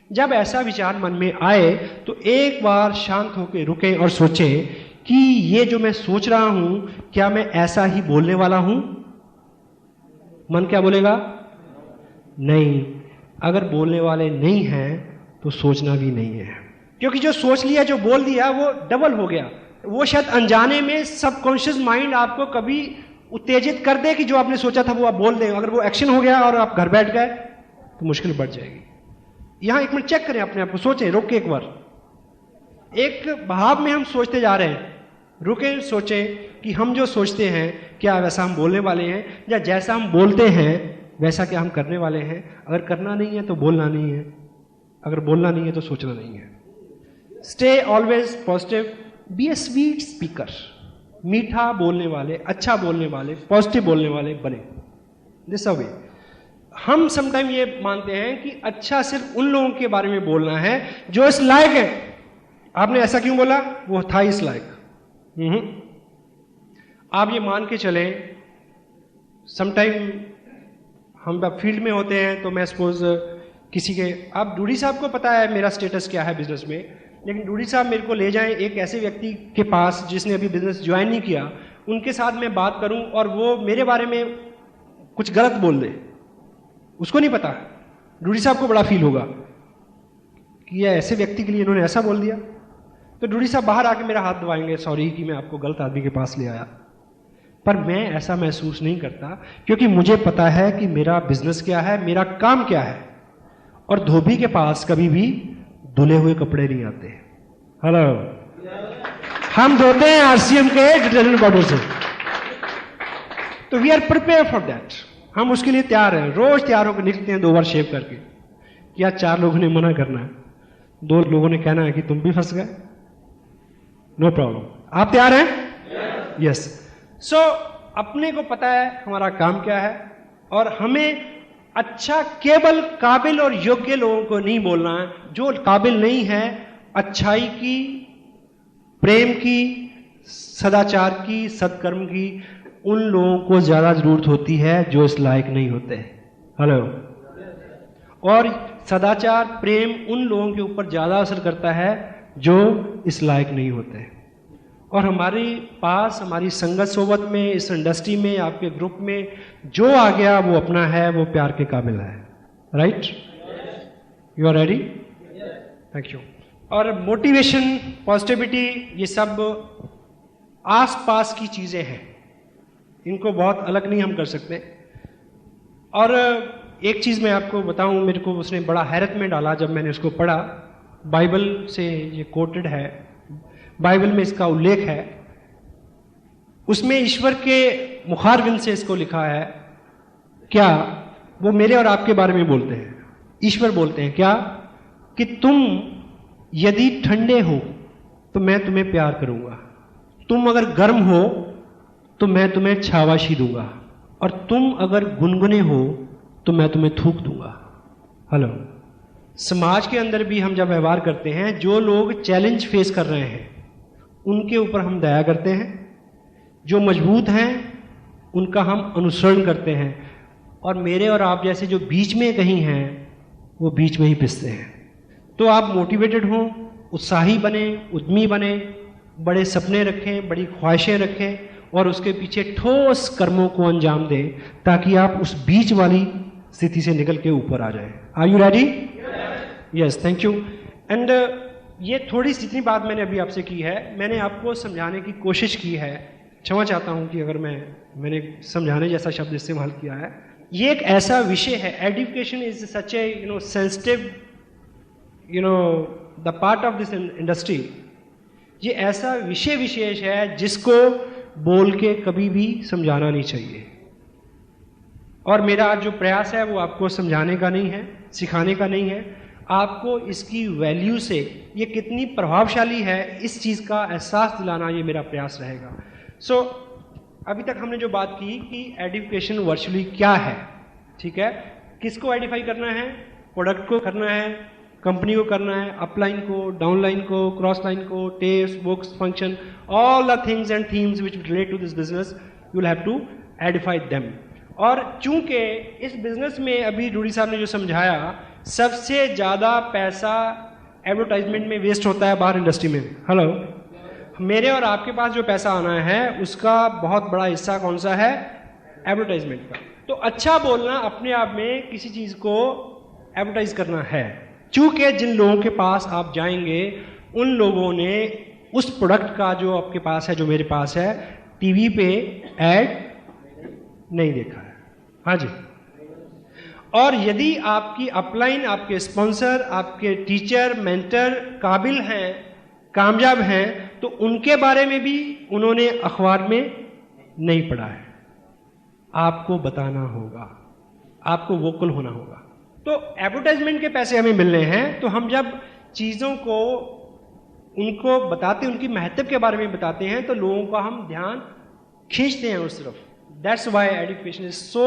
जब ऐसा विचार मन में आए तो एक बार शांत होकर रुकें और सोचें कि ये जो मैं सोच रहा हूं, क्या मैं ऐसा ही बोलने वाला हूं? मन क्या बोलेगा? नहीं। अगर बोलने वाले नहीं हैं तो सोचना भी नहीं है, क्योंकि जो सोच लिया, जो बोल दिया, वो डबल हो गया। वो शायद अनजाने में सबकॉन्शियस माइंड आपको कभी उत्तेजित कर दे कि जो आपने सोचा था वो आप बोल दें। अगर वो एक्शन हो गया और आप घर बैठ गए तो मुश्किल बढ़ जाएगी। यहां एक मिनट चेक करें अपने आप को, सोचें, रोक के एक बार। एक भाव में हम सोचते जा रहे हैं, रुके, सोचें कि हम जो सोचते हैं क्या वैसा हम बोलने वाले हैं, या जैसा हम बोलते हैं वैसा क्या हम करने वाले हैं। अगर करना नहीं है तो बोलना नहीं है, अगर बोलना नहीं है तो सोचना नहीं है। Stay always positive, be a sweet speaker. मीठा बोलने वाले, अच्छा बोलने वाले, पॉजिटिव बोलने वाले बने। दिस वे हम समटाइम ये मानते हैं कि अच्छा सिर्फ उन लोगों के बारे में बोलना है जो इस लायक है। आपने ऐसा क्यों बोला? वो था इस लायक। आप ये मान के चलें, समटाइम हम फील्ड में होते हैं तो मैं सपोज किसी के, आप डूडी साहब को पता है मेरा स्टेटस क्या है बिजनेस में, लेकिन डूडी साहब मेरे को ले जाएं एक ऐसे व्यक्ति के पास जिसने अभी बिजनेस ज्वाइन नहीं किया, उनके साथ मैं बात करूं और वो मेरे बारे में कुछ गलत बोल दे, उसको नहीं पता, डूडी साहब को बड़ा फील होगा कि ये ऐसे व्यक्ति के लिए इन्होंने ऐसा बोल दिया। तो डूडी साहब बाहर आके मेरा हाथ दबाएंगे, सॉरी कि मैं आपको गलत आदमी के पास ले आया। पर मैं ऐसा महसूस नहीं करता, क्योंकि मुझे पता है कि मेरा बिजनेस क्या है, मेरा काम क्या है। और धोबी के पास कभी भी धुले हुए कपड़े नहीं आते। हेलो, हम धोते हैं आरसीएम के डिटर्जेंट पाउडर से। तो we are prepare for that, हम उसके लिए तैयार हैं। रोज तैयार होकर निकलते हैं 2 बार शेव करके। क्या 4 लोगों ने मना करना है, 2 लोगों ने कहना है कि तुम भी फंस गए, नो प्रॉब्लम। आप तैयार हैं? यस। सो अपने को पता है हमारा काम क्या है, और हमें अच्छा केवल काबिल और योग्य लोगों को नहीं बोलना है। जो काबिल नहीं है अच्छाई की, प्रेम की, सदाचार की, सत्कर्म की, उन लोगों को ज्यादा जरूरत होती है जो इस लायक नहीं होते। हेलो। और सदाचार, प्रेम उन लोगों के ऊपर ज्यादा असर करता है जो इस लायक नहीं होते। और हमारे पास, हमारी संगत सोबत में, इस इंडस्ट्री में, आपके ग्रुप में जो आ गया वो अपना है, वो प्यार के काबिल है। Right? You are ready? Thank you. और मोटिवेशन, पॉजिटिविटी, ये सब आसपास की चीजें हैं, इनको बहुत अलग नहीं हम कर सकते। और एक चीज मैं आपको बताऊं, मेरे को उसने बड़ा हैरत में डाला जब मैंने उसको पढ़ा। बाइबल से ये कोटेड है, बाइबल में इसका उल्लेख है। उसमें ईश्वर के मुखारबिन से इसको लिखा है। क्या वो मेरे और आपके बारे में बोलते हैं? ईश्वर बोलते हैं क्या? कि तुम यदि ठंडे हो तो मैं तुम्हें प्यार करूंगा, तुम अगर गर्म हो तो मैं तुम्हें छावाशी दूंगा, और तुम अगर गुनगुने हो तो मैं तुम्हें थूक दूंगा। हेलो। समाज के अंदर भी हम जब व्यवहार करते हैं, जो लोग चैलेंज फेस कर रहे हैं उनके ऊपर हम दया करते हैं, जो मजबूत हैं उनका हम अनुसरण करते हैं, और मेरे और आप जैसे जो बीच में कहीं हैं वो बीच में ही पिसते हैं। तो आप मोटिवेटेड हों, उत्साही बने, उद्यमी बने, बड़े सपने रखें, बड़ी ख्वाहिशें रखें, और उसके पीछे ठोस कर्मों को अंजाम दें, ताकि आप उस बीच वाली स्थिति से निकल के ऊपर आ जाएं। Are you ready? Yes, thank you. And ये थोड़ी सी जितनी बात मैंने अभी आपसे की है, मैंने आपको समझाने की कोशिश की है। क्षमा चाहता हूं कि अगर मैंने समझाने जैसा शब्द इस्तेमाल किया है। ये एक ऐसा विषय है, education is such A sensitive the part of this industry. ये ऐसा विषय विशेष है जिसको बोल के कभी भी समझाना नहीं चाहिए। और मेरा आज जो प्रयास है वो आपको समझाने का नहीं है, सिखाने का नहीं है, आपको इसकी वैल्यू से ये कितनी प्रभावशाली है इस चीज़ का एहसास दिलाना, ये मेरा प्रयास रहेगा। सो अभी तक हमने जो बात की कि एडुकेशन वर्चुअली क्या है, ठीक है, किसको आइडेंटिफाई करना है? प्रोडक्ट को करना है, कंपनी को करना है, अपलाइन को, डाउनलाइन को, क्रॉस लाइन को, test, books, function, all the things and themes which relate to this business, you will have to identify them. और चूंकि इस बिजनेस में अभी डूडी साहब ने जो समझाया, सबसे ज्यादा पैसा एडवर्टाइजमेंट में वेस्ट होता है बाहर इंडस्ट्री में। हेलो, मेरे और आपके पास जो पैसा आना है उसका बहुत बड़ा हिस्सा कौन सा है? एडवर्टाइजमेंट का। तो अच्छा बोलना अपने आप में किसी चीज को एडवर्टाइज करना है। चूंकि जिन लोगों के पास आप जाएंगे उन लोगों ने उस प्रोडक्ट का जो आपके पास है, जो मेरे पास है, टीवी पे ऐड नहीं देखा है। हाँ जी। और यदि आपकी अपलाइन, आपके स्पॉन्सर, आपके टीचर, मेंटर काबिल हैं, कामयाब हैं, तो उनके बारे में भी उन्होंने अखबार में नहीं पढ़ा है। आपको बताना होगा, आपको वोकल होना होगा। तो एडवर्टाइजमेंट के पैसे हमें मिलने हैं, तो हम जब चीज़ों को उनको बताते हैं, उनकी महत्व के बारे में बताते हैं, तो लोगों का हम ध्यान खींचते हैं उस तरफ। That's why education is so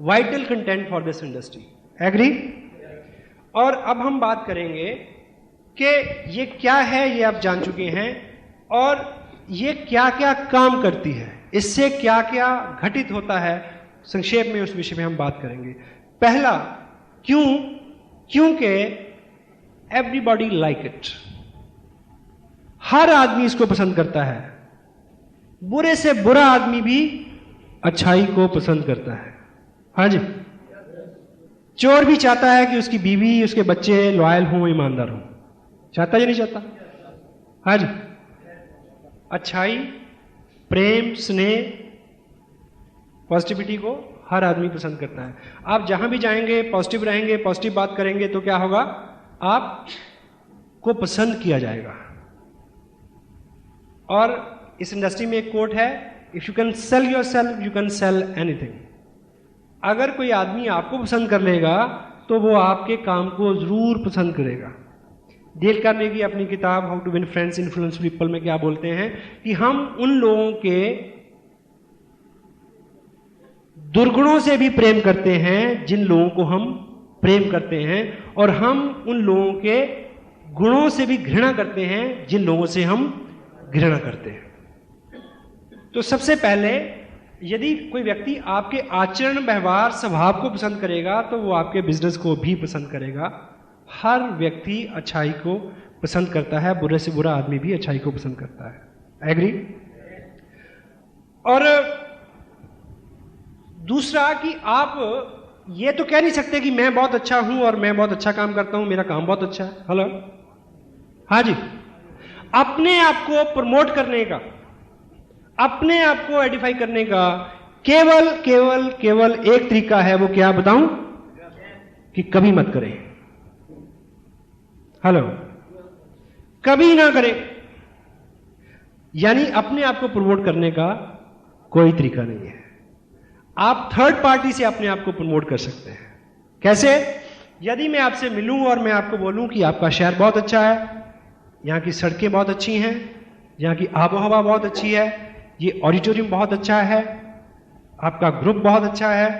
vital content for this industry. Agree? और अब हम बात करेंगे कि ये क्या है, ये आप जान चुके हैं, और ये क्या क्या काम करती है, इससे क्या क्या घटित होता है, संक्षेप में उस विषय में हम बात करेंगे। पहला, क्यों? क्योंकि एवरीबॉडी लाइक इट, हर आदमी इसको पसंद करता है। बुरे से बुरा आदमी भी अच्छाई को पसंद करता है। हाँ जी। चोर भी चाहता है कि उसकी बीवी, उसके बच्चे लॉयल हों, ईमानदार हों। चाहता या नहीं चाहता? हाँ जी। अच्छाई, प्रेम, स्नेह, पॉजिटिविटी को हर आदमी पसंद करता है। आप जहां भी जाएंगे, पॉजिटिव रहेंगे, पॉजिटिव बात करेंगे, तो क्या होगा? आपको पसंद किया जाएगा। और इस इंडस्ट्री में एक कोट है, if you can sell your self you can sell anything. अगर कोई आदमी आपको पसंद कर लेगा तो वो आपके काम को जरूर पसंद करेगा। डेल कार्नेगी अपनी किताब how to win friends influence people में क्या बोलते हैं कि हम उन लोगों के दुर्गुणों से भी प्रेम करते हैं जिन लोगों को हम प्रेम करते हैं, और हम उन लोगों के गुणों से भी घृणा करते हैं जिन लोगों से हम घृणा करते हैं। तो सबसे पहले, यदि कोई व्यक्ति आपके आचरण, व्यवहार, स्वभाव को पसंद करेगा तो वो आपके बिजनेस को भी पसंद करेगा। हर व्यक्ति अच्छाई को पसंद करता है, बुरे से बुरा आदमी भी अच्छाई को पसंद करता है। एग्री? और दूसरा कि आप ये तो कह नहीं सकते कि मैं बहुत अच्छा हूं और मैं बहुत अच्छा काम करता हूं, मेरा काम बहुत अच्छा है। हेलो, हाँ जी। अपने आप को प्रमोट करने का, अपने आप को आइडेंटिफाई करने का केवल केवल केवल एक तरीका है। वो क्या बताऊं? कि कभी मत करें। हेलो, कभी ना करें। यानी अपने आप को प्रमोट करने का कोई तरीका नहीं है। आप थर्ड पार्टी से अपने आप को प्रमोट कर सकते हैं। कैसे? यदि मैं आपसे मिलूं और मैं आपको बोलूं कि आपका शहर बहुत अच्छा है, यहां की सड़कें बहुत अच्छी हैं, यहां की आबो हवा बहुत अच्छी है, ये ऑडिटोरियम बहुत अच्छा है, आपका ग्रुप बहुत अच्छा है,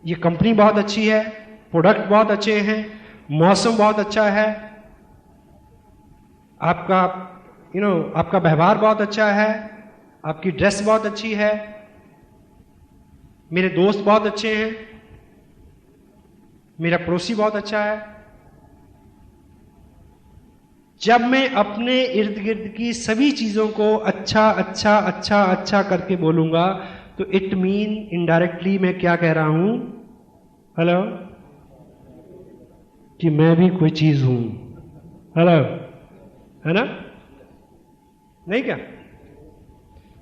ये कंपनी बहुत अच्छी है, प्रोडक्ट बहुत अच्छे हैं, मौसम बहुत अच्छा है, आपका आपका व्यवहार बहुत अच्छा है, आपकी ड्रेस बहुत अच्छी है, मेरे दोस्त बहुत अच्छे हैं, मेरा पड़ोसी बहुत अच्छा है। जब मैं अपने इर्द गिर्द की सभी चीजों को अच्छा अच्छा अच्छा अच्छा करके बोलूंगा तो इट मीन इनडायरेक्टली मैं क्या कह रहा हूं? हेलो, कि मैं भी कोई चीज हूं। हेलो, है ना? नहीं क्या?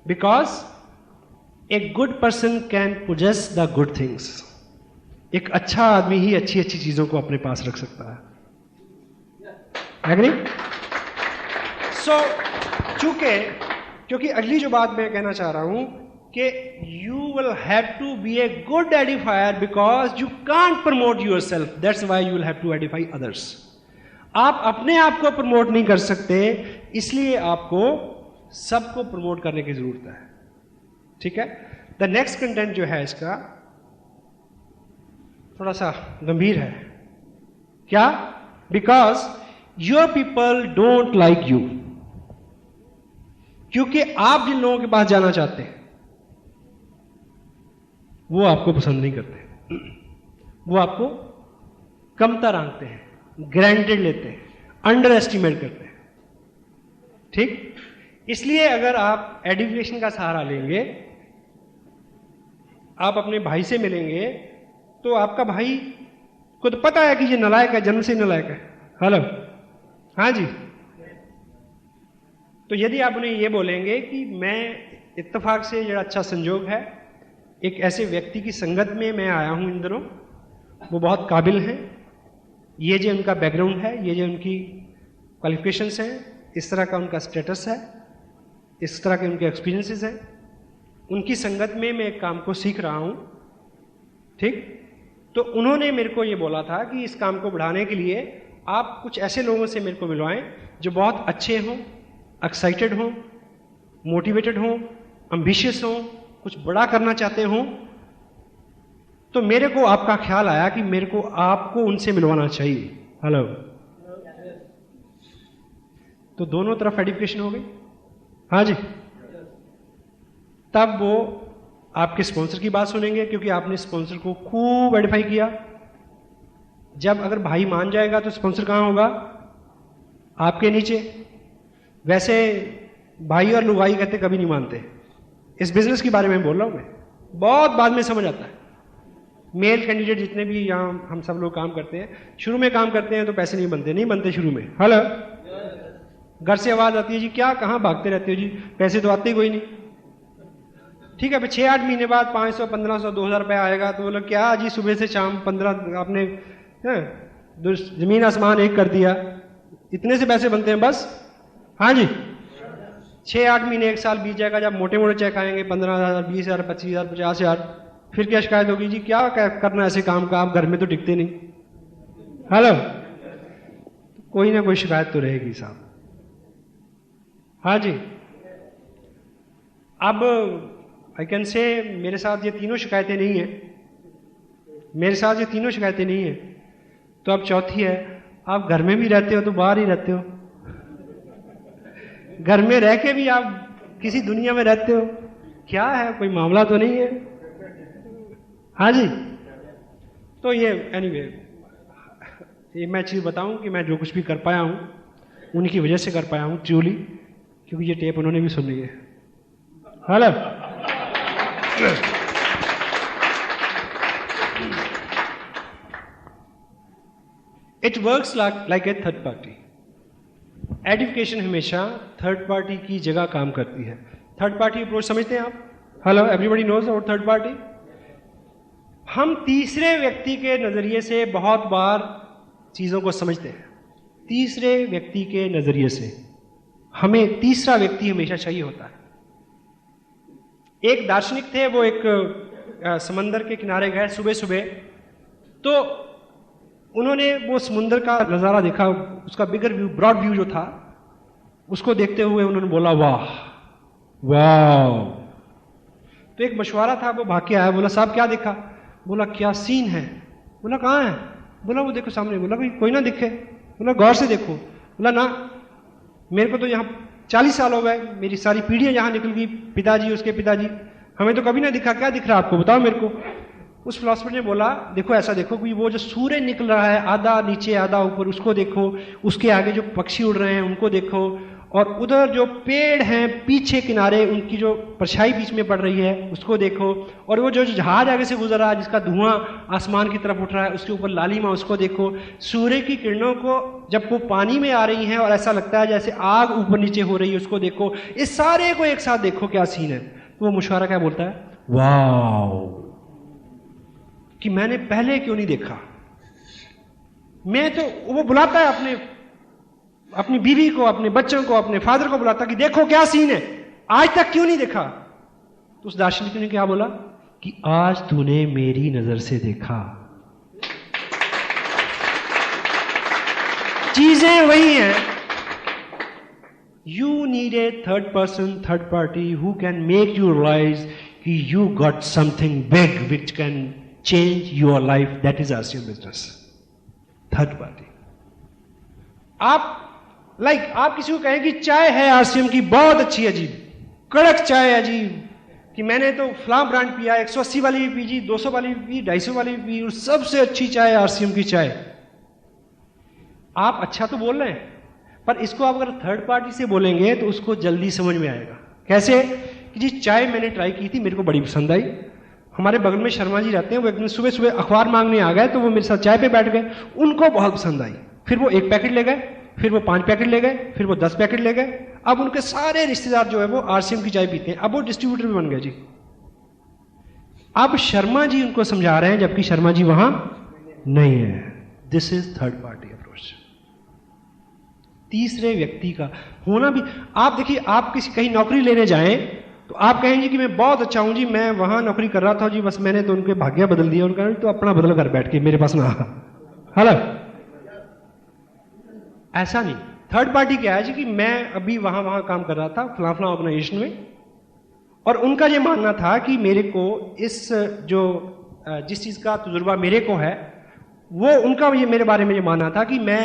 Because a good person can possess the good things. एक अच्छा आदमी ही अच्छी अच्छी चीजों को अपने पास रख सकता है। एग्री? सो क्योंकि अगली जो बात मैं कहना चाह रहा हूं कि you will have to be a good edifier because you can't promote yourself, that's why you will have to edify others. आप अपने आप को प्रमोट नहीं कर सकते, इसलिए आपको सबको प्रमोट करने की जरूरत है। ठीक है? द नेक्स्ट कंटेंट जो है इसका थोड़ा सा गंभीर है। क्या? Because your people don't like you. क्योंकि आप जिन लोगों के पास जाना चाहते हैं वो आपको पसंद नहीं करते, वो आपको कमतर आंकते हैं, ग्रांटेड लेते हैं, अंडर एस्टिमेट करते हैं। ठीक, इसलिए अगर आप एडुकेशन का सहारा लेंगे, आप अपने भाई से मिलेंगे, तो आपका भाई को तो पता है कि ये नालायक है, जन्म से नालायक है। हेलो, हाँ जी। तो यदि आप उन्हें ये बोलेंगे कि मैं इत्तेफाक से जो अच्छा संजोग है, एक ऐसे व्यक्ति की संगत में मैं आया हूं इन दिनों, वो बहुत काबिल हैं, ये जो उनका बैकग्राउंड है, ये जो उनकी क्वालिफिकेशंस हैं, इस तरह का उनका स्टेटस है, इस तरह के उनके एक्सपीरियंसेस हैं, उनकी संगत में मैं एक काम को सीख रहा हूं। ठीक, तो उन्होंने मेरे को ये बोला था कि इस काम को बढ़ाने के लिए आप कुछ ऐसे लोगों से मेरे को मिलवाएं जो बहुत अच्छे हों, एक्साइटेड हों, मोटिवेटेड हों, एम्बिशियस हों, कुछ बड़ा करना चाहते हों। तो मेरे को आपका ख्याल आया कि मेरे को आपको उनसे मिलवाना चाहिए। हेलो, तो दोनों तरफ एडुकेशन हो गई। हाँ जी, तब वो आपके स्पॉन्सर की बात सुनेंगे, क्योंकि आपने स्पॉन्सर को खूब वेरीफाई किया। जब अगर भाई मान जाएगा तो स्पॉन्सर कहां होगा? आपके नीचे। वैसे भाई और लुगाई कहते कभी नहीं मानते। इस बिजनेस के बारे में बोल रहा हूं मैं, बहुत बाद में समझ आता है। मेल कैंडिडेट जितने भी यहाँ हम सब लोग काम करते हैं, शुरू में काम करते हैं तो पैसे नहीं बनते शुरू में। हेलो, घर से आवाज आती है, जी क्या कहाँ भागते रहते हो जी, पैसे तो आते ही कोई नहीं। ठीक है, 6-8 महीने बाद 500, 1500, 2000 रुपया आएगा तो बोलो क्या जी, सुबह से शाम 15 आपने जमीन आसमान एक कर दिया, इतने से पैसे बनते हैं बस। हाँ जी, 6-8 महीने, 1 साल बीत जाएगा, जब मोटे मोटे चेक आएंगे 15,000, 20,000, 25,000, 50,000, फिर क्या शिकायत होगी, जी क्या करना ऐसे काम का, आप घर में तो टिकते नहीं। हेलो, कोई ना कोई शिकायत तो रहेगी साहब। हाँ जी, अब आई कैन से मेरे साथ ये तीनों शिकायतें नहीं है, मेरे साथ ये तीनों शिकायतें नहीं है। तो अब चौथी है, आप घर में भी रहते हो तो बाहर ही रहते हो, घर में रह के भी आप किसी दुनिया में रहते हो, क्या है, कोई मामला तो नहीं है। हाँ जी, तो ये एनीवे ये मैं चीज बताऊं कि मैं जो कुछ भी कर पाया हूं उनकी वजह से कर पाया हूं ट्रूली, क्योंकि ये टेप उन्होंने भी सुनी है। Hello, it works like a third party. Education हमेशा थर्ड पार्टी की जगह काम करती है। थर्ड पार्टी अप्रोच समझते हैं आप? Hello, everybody knows about third party. हम तीसरे व्यक्ति के नजरिए से बहुत बार चीजों को समझते हैं। तीसरे व्यक्ति के नजरिए से हमें तीसरा व्यक्ति हमेशा चाहिए होता है। एक दार्शनिक थे, वो एक समंदर के किनारे गए सुबह सुबह, तो उन्होंने वो समुद्र का नजारा देखा, उसका बिगर व्यू, ब्रॉड व्यू जो था, उसको देखते हुए उन्होंने बोला वाह वाह। तो एक मशवरा था, वो भाग के आया, बोला साहब क्या देखा? बोला क्या सीन है? बोला कहाँ है? बोला वो देखो सामने। बोला कोई ना दिखे। बोला गौर से देखो। बोला ना, मेरे को तो यहाँ 40 साल हो गए, मेरी सारी पीढ़ियां यहाँ निकल गई, पिताजी उसके पिताजी, हमें तो कभी ना दिखा। क्या दिख रहा आपको, बताओ मेरे को। उस फिलोसफर ने बोला देखो ऐसा देखो कि वो जो सूर्य निकल रहा है, आधा नीचे आधा ऊपर, उसको देखो, उसके आगे जो पक्षी उड़ रहे हैं उनको देखो, और उधर जो पेड़ हैं पीछे किनारे, उनकी जो परछाई बीच में पड़ रही है उसको देखो, और वो जो जहाज आगे से गुजर रहा है जिसका धुआं आसमान की तरफ उठ रहा है, उसके ऊपर लालिमा, उसको देखो। सूर्य की किरणों को जब वो पानी में आ रही हैं और ऐसा लगता है जैसे आग ऊपर नीचे हो रही है, उसको देखो। इस सारे को एक साथ देखो, क्या सीन है। तो वो मशवरा क्या बोलता है? वाह, कि मैंने पहले क्यों नहीं देखा। मैं तो, वो बुलाता है अपनी बीवी को, अपने बच्चों को, अपने फादर को बुलाता कि देखो क्या सीन है, आज तक क्यों नहीं देखा। तो उस दार्शनिक ने क्या बोला कि आज तूने मेरी नजर से देखा। चीजें वही हैं। You need a third person, third party who can make you realise कि you got something big which can change your life. That is RCM business, third party. आप आप किसी को कहें कि चाय है आरसीएम की बहुत अच्छी, अजीब कड़क चाय अजीब, कि मैंने तो फलां ब्रांड पिया, 180 वाली भी पी जी, 200 वाली भी पी, 250 वाली भी पी, और सबसे अच्छी चाय आरसीएम की चाय। आप अच्छा तो बोल रहे हैं, पर इसको आप अगर थर्ड पार्टी से बोलेंगे तो उसको जल्दी समझ में आएगा। कैसे कि जी चाय मैंने ट्राई की थी, मेरे को बड़ी पसंद आई। हमारे बगल में शर्मा जी रहते हैं, वो एक दिन सुबह सुबह अखबार मांगने आ गए, तो वो मेरे साथ चाय पे बैठ गए, उनको बहुत पसंद आई। फिर वो 1 पैकेट ले गए, फिर वो 5 पैकेट ले गए, फिर वो 10 पैकेट ले गए। अब उनके सारे रिश्तेदार जो है वो आरसीएम की चाय पीते हैं, अब वो डिस्ट्रीब्यूटर भी बन गए जी। अब शर्मा जी उनको समझा रहे हैं, जबकि शर्मा जी वहां नहीं है। This is third party approach. तीसरे व्यक्ति का होना भी, आप देखिए, आप किसी कहीं नौकरी लेने जाएं तो आप कहेंगे कि मैं बहुत अच्छा हूं जी, मैं वहां नौकरी कर रहा था जी, बस मैंने तो उनके भाग्य बदल दिया। उनका तो अपना बदल कर बैठ के मेरे पास ना आ। हेलो, ऐसा नहीं। थर्ड पार्टी क्या है जी कि मैं अभी वहां काम कर रहा था फलां फलां ऑर्गेनाइजेशन में, और उनका ये मानना था कि मेरे को इस जो जिस चीज का तजुर्बा मेरे को है, वो उनका ये मेरे बारे में ये मानना था कि मैं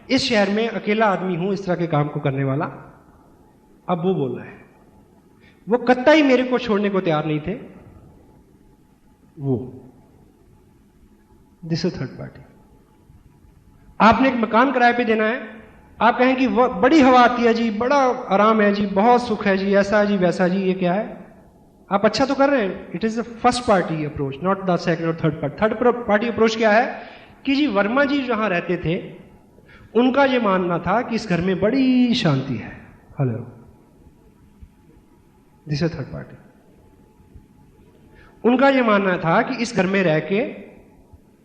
इस शहर में अकेला आदमी हूं इस तरह के काम को करने वाला। अब वो बोल रहा है, वो कतई मेरे को छोड़ने को तैयार नहीं थे। वो दिस इज थर्ड पार्टी। आपने एक मकान किराए पे देना है, आप कहें कि बड़ी हवा आती है जी, बड़ा आराम है जी, बहुत सुख है जी, ऐसा जी वैसा जी, ये क्या है? आप अच्छा तो कर रहे हैं। It is the first party approach, not the second और third party. Third party approach क्या है कि जी वर्मा जी जहां रहते थे, उनका यह मानना था कि इस घर में बड़ी शांति है। Hello, this is third party. उनका यह मानना था कि इस घर में रह के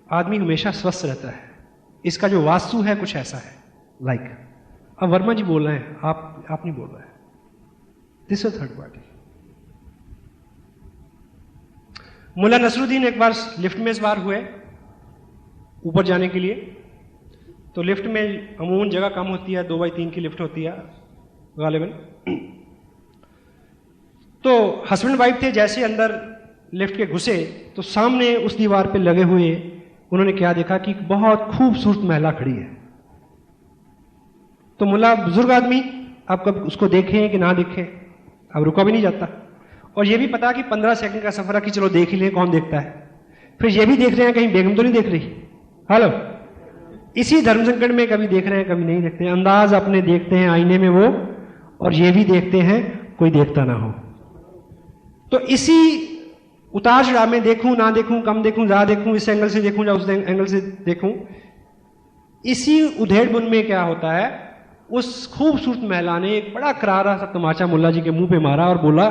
आदमी हमेशा स्वस्थ रहता है, इसका जो वास्तु है कुछ ऐसा है लाइक। अब वर्मा जी बोल रहे हैं, आप नहीं बोल रहे हैं। This is third party. Mulla Nasruddin एक बार लिफ्ट में सवार हुए ऊपर जाने के लिए, तो लिफ्ट में अमूमन जगह कम होती है, 2x3 की लिफ्ट होती है गालिबन। तो हस्बैंड वाइफ थे, जैसे अंदर लिफ्ट के घुसे तो सामने उस दीवार पे लगे हुए उन्होंने क्या देखा कि बहुत खूबसूरत महिला खड़ी है। तो मुल्ला बुजुर्ग आदमी, आप कब उसको देखें कि ना देखें, अब रुका भी नहीं जाता, और ये भी पता कि 15 सेकंड का सफर है कि चलो देख ही ले कौन देखता है। फिर ये भी देख रहे हैं कहीं बेगम तो नहीं देख रही। हेलो, इसी धर्म संकट में कभी देख रहे हैं कभी नहीं देखते हैं, अंदाज अपने देखते हैं आईने में वो, और ये भी देखते हैं कोई देखता ना हो। तो इसी उतार चढ़ाव में देखूं ना देखूं, कम देखूं ज्यादा देखूं, इस एंगल से देखूं या उस एंगल से देखूं, इसी उधेड़ बुन में क्या होता है, उस खूबसूरत महिला ने एक बड़ा करारा सा तमाचा मुल्ला जी के मुंह पे मारा और बोला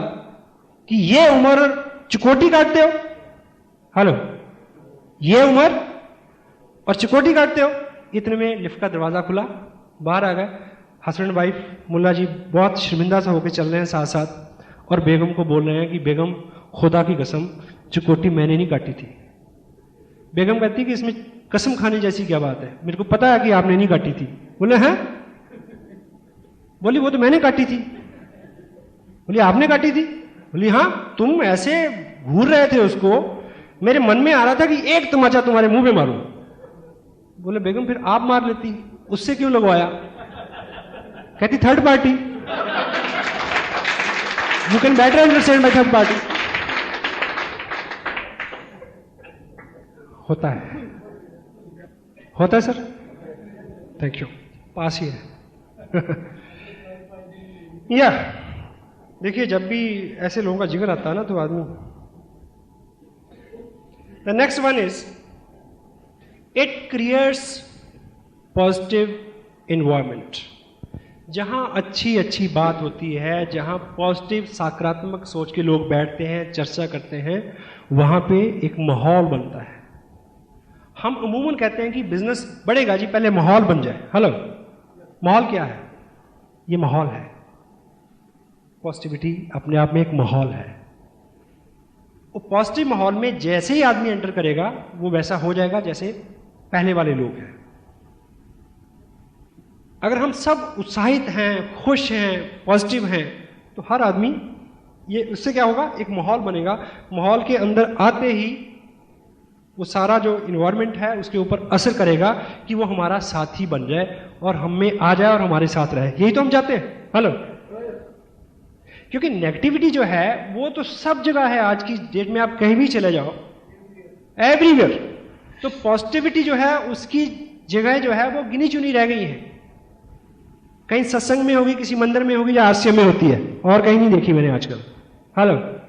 कि ये उम्र चिकोटी काटते हो। हेलो, ये उम्र और चिकोटी काटते हो। इतने में लिफ्ट का दरवाजा खुला, बाहर आ गए हस्बैंड वाइफ। मुल्ला जी बहुत शर्मिंदा सा होकर चल रहे हैं साथ साथ, और बेगम को बोल रहे हैं कि बेगम खुदा की कसम चिकोटी मैंने नहीं काटी थी। बेगम कहती कि इसमें कसम खाने जैसी क्या बात है, मेरे को पता है कि आपने नहीं काटी थी। बोले हैं? बोली वो तो मैंने काटी थी। बोली आपने काटी थी? बोली हाँ, तुम ऐसे घूर रहे थे उसको, मेरे मन में आ रहा था कि एक तमाचा तुम्हारे मुंह पे मारूं। बोले बेगम फिर आप मार लेती, उससे क्यों लगवाया? कहती third party, you can better understand my third party. होता है, होता है सर, थैंक यू, पास ही है। या देखिए, जब भी ऐसे लोगों का जिक्र आता है ना तो आदमी। The next one is it creates positive environment. जहां अच्छी अच्छी बात होती है, जहां पॉजिटिव सकारात्मक सोच के लोग बैठते हैं, चर्चा करते हैं, वहां पे एक माहौल बनता है। हम अमूमन कहते हैं कि बिजनेस बढ़ेगा जी, पहले माहौल बन जाए। हेलो, माहौल क्या है? ये माहौल है। पॉजिटिविटी अपने आप में एक माहौल है। वो पॉजिटिव माहौल में जैसे ही आदमी एंटर करेगा वो वैसा हो जाएगा जैसे पहले वाले लोग हैं। अगर हम सब उत्साहित हैं, खुश हैं, पॉजिटिव हैं, तो हर आदमी, ये उससे क्या होगा, एक माहौल बनेगा। माहौल के अंदर आते ही वो सारा जो इन्वायरमेंट है उसके ऊपर असर करेगा कि वो हमारा साथी बन जाए और हम में आ जाए और हमारे साथ रहे। यही तो हम चाहते हैं। हेलो, क्योंकि नेगेटिविटी जो है वो तो सब जगह है आज की डेट में, आप कहीं भी चले जाओ, एवरीवेयर। तो पॉजिटिविटी जो है उसकी जगह जो है वो गिनी चुनी रह गई हैं। कहीं सत्संग में होगी, किसी मंदिर में होगी, या आश्रम में होती है, और कहीं नहीं देखी मैंने आजकल। हेलो।